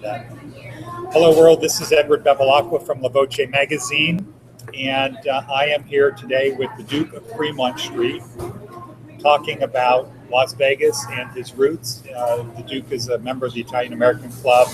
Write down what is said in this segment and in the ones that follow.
that. Hello, world. This is Edward Bevilacqua from La Voce magazine, and I am here today with the Duke of Fremont St, talking about Las Vegas and his roots. The Duke is a member of the Italian American Club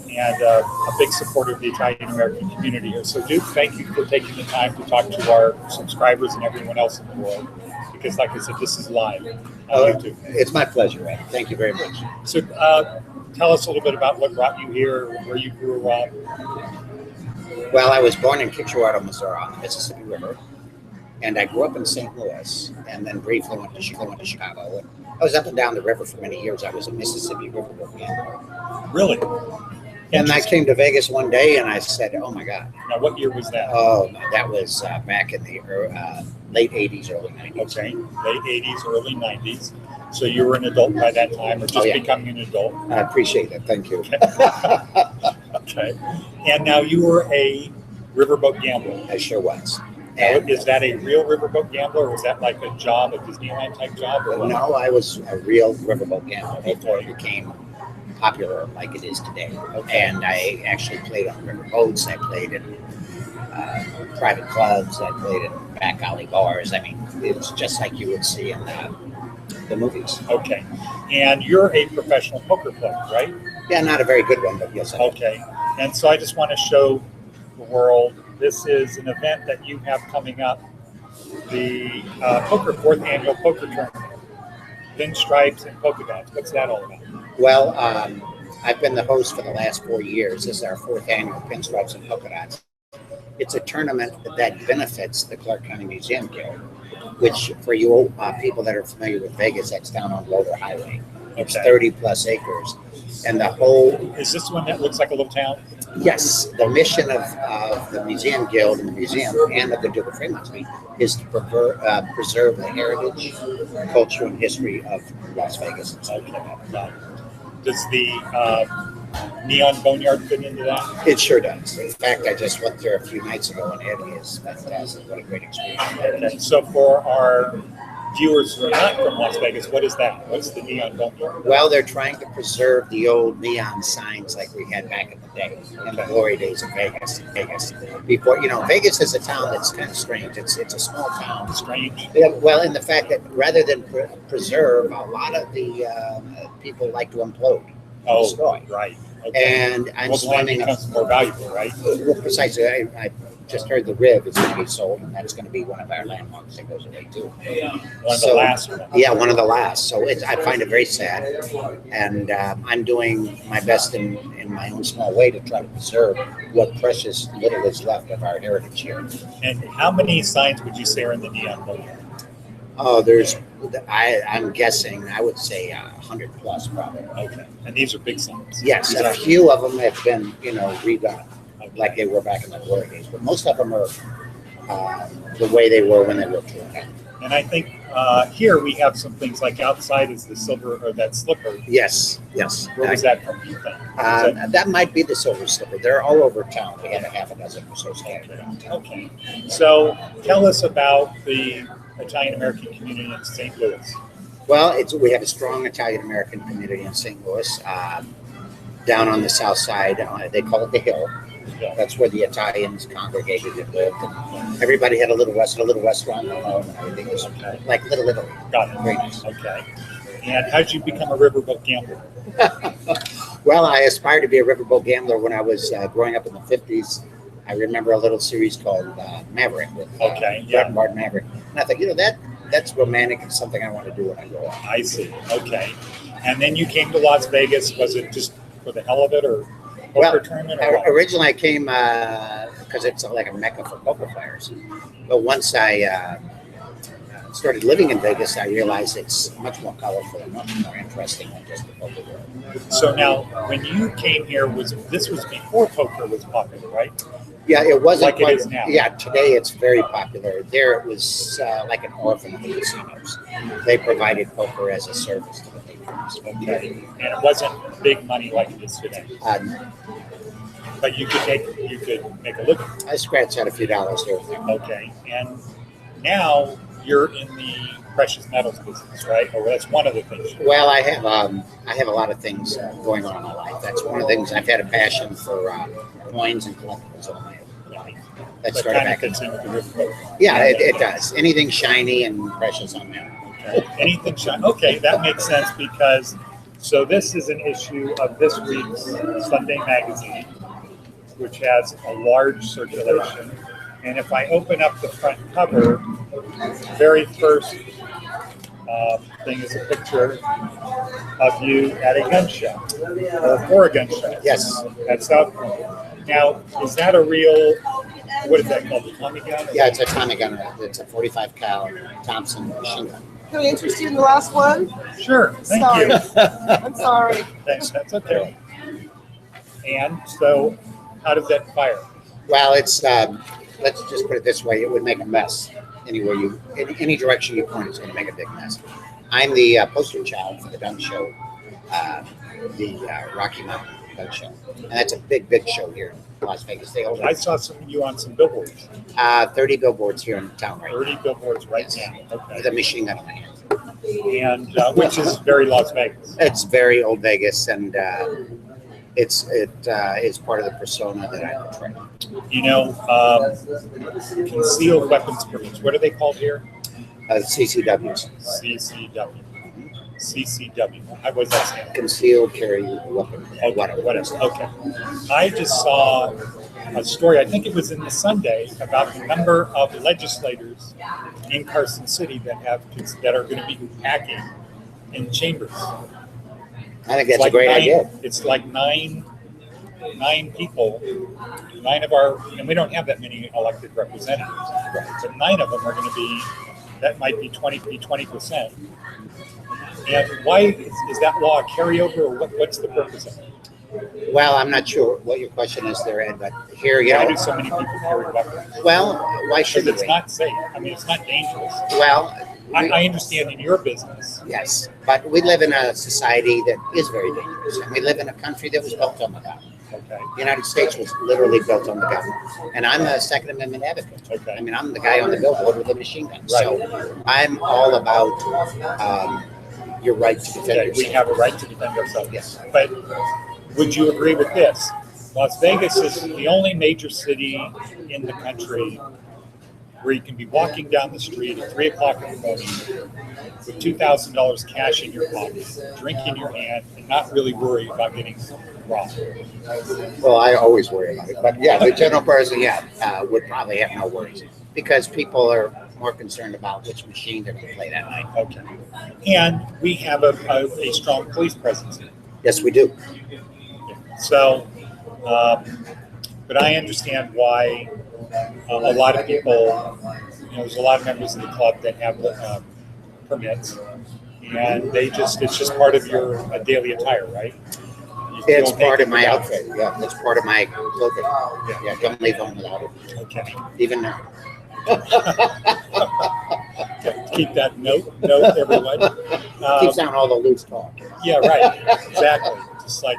and a big supporter of the Italian American community here. So, Duke, thank you for taking the time to talk to our subscribers and everyone else in the world, because, like I said, this is live on YouTube. It's my pleasure, Ed. Thank you very much. So, tell us a little bit about what brought you here, where you grew up. Well, I was born in Kitchewater, Missouri, on the Mississippi River, and I grew up in St. Louis, and then briefly went to Chicago. I was up and down the river for many years. I was a Mississippi riverboat gambler. Really? And I came to Vegas one day, and I said, "Oh my God!" Now, what year was that? Oh, that was back in the late '80s, early '90s. Okay, late '80s, early '90s. So you were an adult by that time, or just becoming an adult? I appreciate it. Thank you. Okay. And now you were a riverboat gambler. I sure was. And is that a real riverboat gambler, or was that like a job, a Disneyland type job? Or no, I was a real riverboat gambler before Okay. it became popular like it is today. Okay. And I actually played on riverboats. I played in private clubs. I played in back alley bars. I mean, it's just like you would see in the movies. Okay. And you're a professional poker player, right? Yeah, not a very good one, but yes, I am. Okay. And so I just want to show the world, this is an event that you have coming up, the fourth annual poker tournament, Pinstripes and Polka Dots. What's that all about? Well, I've been the host for the last 4 years. This is our fourth annual Pinstripes and Polka Dots. It's a tournament that benefits the Clark County Museum Guild, which for you people that are familiar with Vegas, that's down on Loder Highway. It's 30 plus acres. And the whole... Is this one that looks like a little town? Yes. The mission of the Museum Guild and the museum and of the Duke of Fremont St is to preserve the heritage, culture, and history of Las Vegas. Okay. Does the Neon Boneyard fit into that? It sure does. In fact, I just went there a few nights ago, and it is fantastic. What a great experience. Okay. So for our viewers who are not from Las Vegas, what is that? What's the Neon Boneyard? Well, they're trying to preserve the old neon signs like we had back in the day, in the glory days of Vegas. Before, Vegas is a town that's kind of strange. It's a small town. Strange? Yeah, well, in the fact that rather than preserve, a lot of the people like to implode, destroy. Right. Okay. And I'm well, the land swimming becomes more valuable, right? Well, precisely. I just heard the Riv is going to be sold, and that's going to be one of our landmarks that goes away too. One of the last ones. Yeah, one of the last. So I find it very sad, and I'm doing my best in my own small way to try to preserve what precious little is left of our heritage here. And how many signs would you say are in the Neon Boneyard? Oh, I'm guessing, I would say 100 plus probably. Okay. And these are big signs. Yes, a few of them have been, redone like they were back in the glory days, but most of them are the way they were when they were torn down. And I think here we have some things like outside is the silver, or that slipper. Yes. Where was that from, you think? That might be the silver slipper. They're all over town. We have a half a dozen or so scattered around town. Okay. So tell us about the Italian American community in St. Louis. Well, we have a strong Italian American community in St. Louis. Down on the south side, they call it the Hill. Yeah. That's where the Italians congregated and lived. And everybody had a little restaurant and everything was like Little Italy. Got it. Very nice. Okay. And how did you become a riverboat gambler? Well, I aspired to be a riverboat gambler when I was growing up in the 50s. I remember a little series called Maverick with Martin Maverick. And I thought, that's romantic and something I want to do when I grow up. I see. Okay. And then you came to Las Vegas. Was it just for the hell of it, or poker tournament? Or what? Originally I came because it's like a mecca for poker players. But once I started living in Vegas, I realized it's much more colorful and much more interesting than just the poker world. So now, when you came here, this was before poker was popular, right? Yeah, it wasn't like it is now. Yeah, today it's very popular. There it was like an orphan of the casinos. They provided poker as a service to the patrons. Okay, and it wasn't big money like it is today. But you could make a living. I scratched out a few dollars here and there. Okay, and now you're in the precious metals business, right? Or that's one of the things. Well, I have a lot of things going on in my life. That's one of the things. I've had a passion for coins and collectibles all my life. That That started kind of back in. fits in with the riverboat. Yeah, it does. Anything shiny and precious on there. Okay. Anything shiny? Okay, that makes sense because so this is an issue of this week's Sunday magazine, which has a large circulation. And if I open up the front cover, the very first thing is a picture of you at a gun show, or for a gun show. Yes. At South Point. Now, is that a real, what is that called, a Tommy gun? Yeah, it's a Tommy gun. It's a 45 cal Thompson machine gun. Can I interest you in the last one? Sure, thank Sorry. you. I'm sorry. That's okay. And so, how does that fire? Well, it's let's just put it this way: it would make a mess anywhere in any direction you point. It's going to make a big mess. I'm the poster child for the gun show, the Rocky Mountain Gun Show, and that's a big show here in Las Vegas. They hold I saw some of you on some billboards. 30 billboards here in town right 30 billboards right Yes. now. Okay. with a machine gun in my hand. And which is very Las Vegas. It's very old Vegas, and it is part of the persona that I portray. You know, concealed weapons permits. What are they called here? CCWs, CCW. CCW. What was that stand? concealed carry weapon. Okay, Whatever. whatever. Okay. I just saw a story, I think it was in the Sunday, about the number of legislators in Carson City that are going to be packing in chambers. I think that's a great idea. It's like nine people, nine of our, and we don't have that many elected representatives, but 9 of them are going to be, that might be 20%. And why is that law a carryover, or what's the purpose of it? Well, I'm not sure what your question is there, Ed, but here, Why do so many people carry weapons? well, why Because shouldn't it's we? not safe. I mean, it's not dangerous. Well, I understand in your business. yes, but we live in a society that is very dangerous, and we live in a country that was built on the gun. Okay. The United States was literally built on the gun, and I'm a Second Amendment advocate. Okay. I mean, I'm the guy on the billboard with a machine gun, so I'm all about your right to defend Okay, yourself. we have a right to defend ourselves. Yes. But would you agree with this? Las Vegas is the only major city in the country where you can be walking down the street at 3 o'clock in the morning with $2,000 cash in your pocket, drink in your hand, and not really worry about getting robbed. Well, I always worry about it, but yeah, the general person, would probably have no worries because people are more concerned about which machine they're going to play that night. Okay. And we have a strong police presence here. Yes, we do. So, but I understand why a lot of people, there's a lot of members of the club that have permits, and it's just part of your daily attire, right? It's Don't part take of my it without outfit. Yeah, it's part of my clothing. Yeah, don't leave home without it. it. Okay. Even now. Keep that note, everyone. Keeps down all the loose talk. Yeah, right. Exactly. Just like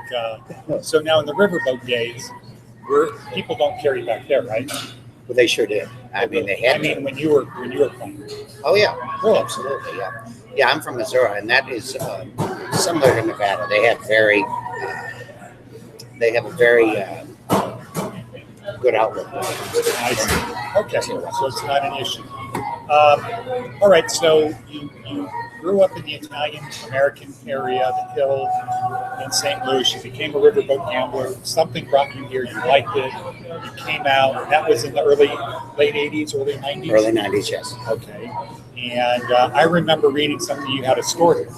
so now in the riverboat days, people don't carry back there, right? Well, they sure did. I mean, they had. I mean, when you were playing. Oh yeah, Really? absolutely. Yeah, yeah. I'm from Missouri, and that is similar to Nevada. They have a very good outlook. I see. Okay, so it's not an issue. All right, so you grew up in the Italian-American area, the Hill in St. Louis. You became a riverboat gambler. Something brought you here. You liked it. You came out. That was in the late 80s, early 90s? Early 90s, yes. Okay. And I remember reading something you had a store here.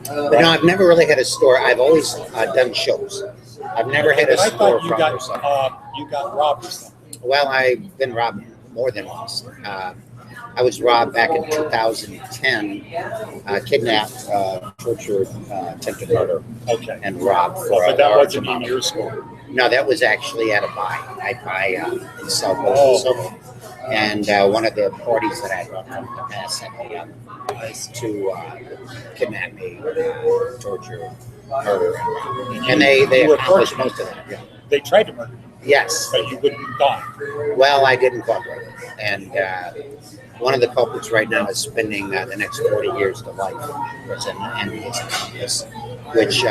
But no, I've never really had a store. I've always done shows. I've never had a But I thought storefront or something. you got robbed or something. Well, I've been robbed more than once. I was robbed back in 2010, kidnapped, tortured, attempted murder, Okay. and robbed for But a that large wasn't in amount. your store. No, that was actually at a buy. I buy and sell both Oh. and silver. And one of the parties that I had run from the past set me up to kidnap me, torture, murder. And they you were accomplished tortured. most of that. Yeah. They tried to murder you, Yes. but you wouldn't die. Well, I didn't cooperate. And One of the culprits right now is spending the next 40 years to life. It's an NDS, which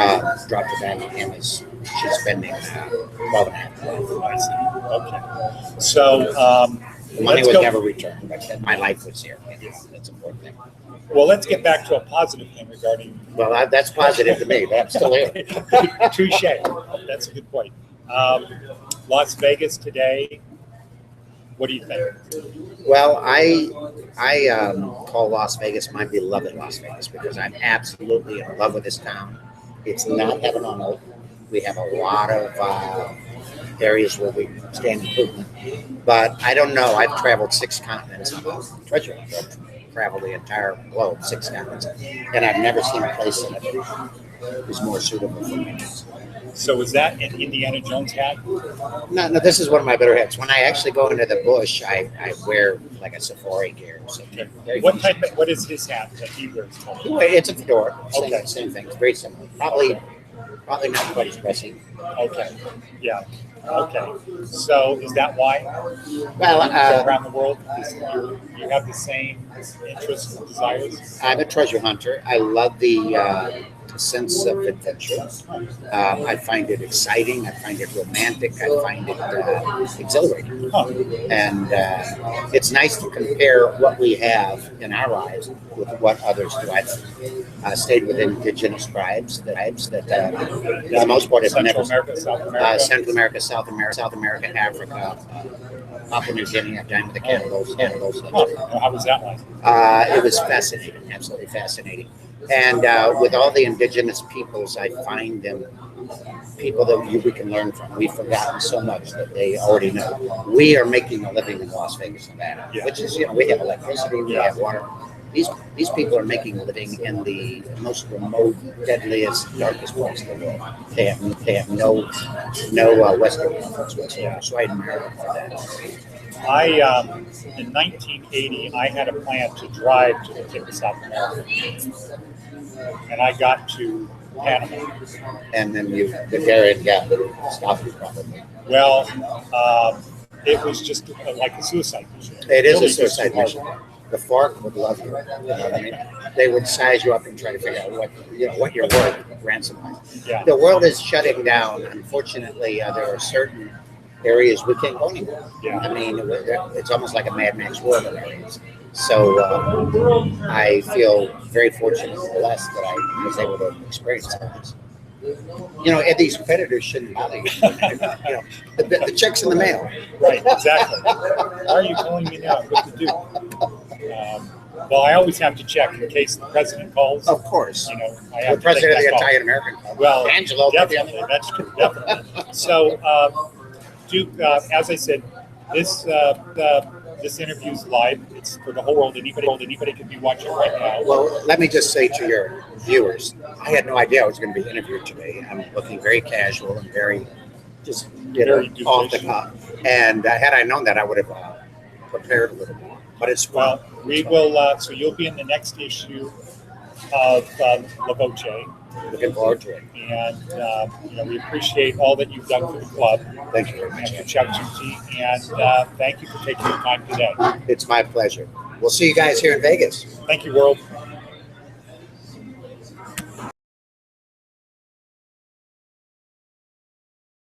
dropped her back to him as she's spending 12 and a half. I see. Okay. So The money let's was go. never returned, but my life was here. That's an important thing. Well, let's get back to a positive thing regarding. Well, that's positive to me, but I'm still here. Touche. That's a good point. Las Vegas today. What do you think? Well, I call Las Vegas my beloved Las Vegas because I'm absolutely in love with this town. It's not heaven on earth. We have a lot of areas where we stand improvement. But I don't know. I've traveled 6 continents. I'm a treasure hunter. I've traveled the entire globe, 6 continents. And I've never seen a place that is more suitable for me. So is that an Indiana Jones hat? No, this is one of my better hats. When I actually go into the bush, I wear like a safari gear. So What is his hat that he wears? It's a fedora. Okay. Same thing. It's very similar. Probably not quite as dressy. Okay. Yeah. Okay. So is that why? Well, So around the world, you have the same interests and desires? I'm a treasure hunter. I love the sense of adventure. I find it exciting. I find it romantic. I find it exhilarating. Huh. And it's nice to compare what we have in our lives with what others do. I've stayed with indigenous tribes that for the most part, have Central never America, South America. Central America, South America, Africa, Papua New Guinea. I've done with the cannibals. Huh. How was that like? It was fascinating, absolutely fascinating. And with all the indigenous peoples, I find them people that we can learn from. We've forgotten so much that they already know. We are making a living in Las Vegas, Nevada, which is, we have electricity, we have water. These people are making a living in the most remote, deadliest, darkest parts of the world. They have no Western influence whatsoever. So I admire them for that. In 1980, I had a plan to drive to the tip of South America, and I got to Panama. And then the Darien Gap stopped you probably. Well, it was just like a suicide mission. It is Really a suicide just mission. The FARC would love you. You know what I mean? They would size you up and try to figure out what you're worth, ransom money. Yeah. The world is shutting down. Unfortunately, there are certain areas we can't go anymore. Yeah. I mean, it's almost like a Mad Max world in areas. So I feel very fortunate and blessed that I was able to experience all this. And these predators shouldn't bother you. The check's in the mail. Right, exactly. Why are you calling me now? What to do? Well, I always have to check in case the president calls. Of course. I have The president of to the take that call. Italian American Club. Well, Angelo. definitely, that's true, definitely. So, Duke, as I said, this interview is live. It's for the whole world. Anybody can be watching right now. Well, let me just say to your viewers, I had no idea I was going to be interviewed today. I'm looking very casual and very just Very off the judicious. cuff. And had I known that, I would have prepared a little more. But it's fun. Well, we will. So you'll be in the next issue of La Voce, Looking forward to it. and we appreciate all that you've done for the club Thank you very and much. for Ciao Tutti, and thank you for taking the time today. It's my pleasure. We'll see you guys here in Vegas. Thank you, world.